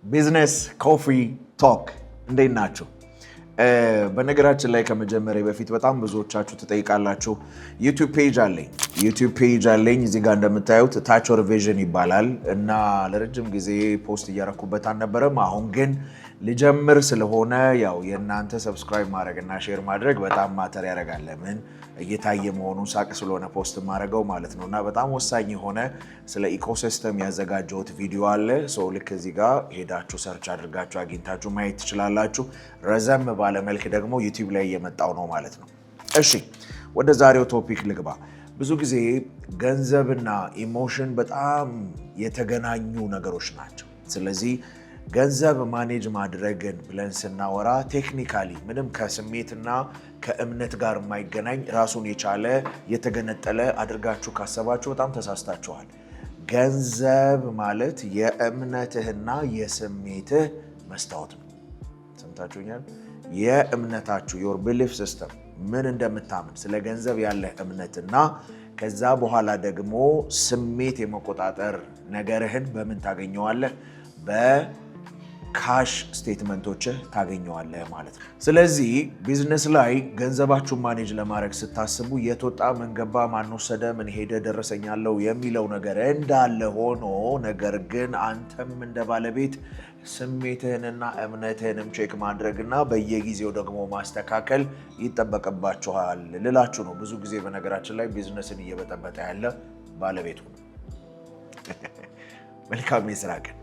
ቢዝነስ ኮፊ ቶክ እንዴት ናችሁ? በነገራችን ላይ ከመጀመሪያ በፊት በጣም ብዙዎቻችሁ ትጠይቃላችሁ። ዩቲዩብ ፔጅ አለኝ እዚህ ጋር እንደምታዩት ታች ኦር ቪዥን ይባላል እና ለረጅም ጊዜ ፖስት እያረኩበት አልነበረም። አሁን ግን ልጀምር ስለሆነ ያው የእናንተ ሰብስክራይብ ማድረግና ሼር ማድረግ በጣም ማተር ያደርጋል። ለምን እየታየ መሆኑን ሳቅ ስለሆነ ፖስት ማድረገው ማለት ነው። እና በጣም ወሳኝ የሆነ ስለ ኢኮሲስተም ያዘጋጀሁት ቪዲዮ አለ። ልክ እዚህ ጋር ሄዳችሁ ሰርች አድርጋችሁ አግኝታችሁ ማየት ትችላላችሁ። ረዘም ባለ መልክ ደግሞ ዩቲዩብ ላይ እየመጣው ነው ማለት ነው። እሺ ወደ ዛሬው ቶፒክ ልግባ። ብዙ ጊዜ ገንዘብና ኢሞሽን በጣም የተገናኙ ነገሮች ናቸው። ስለዚህ ገንዘብ ማኔጅ ማድረግን ብለን ስናወራ ቴክኒካሊ ምንም ከስሜትና ከእምነት ጋር የማይገናኝ ራሱን የቻለ የተገነጠለ አድርጋችሁ ካሰባችሁ በጣም ተሳስታችኋል። ገንዘብ ማለት የእምነትህና የስሜትህ መስታወት ነው። ሰምታችሁኛል? የእምነታችሁ your belief system ምን እንደምታምን ስለ ገንዘብ ያለ እምነትና ከዛ በኋላ ደግሞ ስሜት የመቆጣጠር ነገርህን በምን ታገኘዋለህ? ካሽ ስቴትመንቶችህ ታገኘዋለህ ማለት ነው። ስለዚህ ቢዝነስ ላይ ገንዘባችሁን ማኔጅ ለማድረግ ስታስቡ የት ወጣ፣ ምን ገባ፣ ማን ወሰደ፣ ምን ሄደ፣ ደረሰኛለው የሚለው ነገር እንዳለ ሆኖ ነገር ግን አንተም እንደ ባለቤት ስሜትህንና እምነትህንም ቼክ ማድረግና በየጊዜው ደግሞ ማስተካከል ይጠበቅባችኋል ልላችሁ ነው። ብዙ ጊዜ በነገራችን ላይ ቢዝነስን እየበጠበጠ ያለ ባለቤቱ ነው። መልካም የስራ ቀን።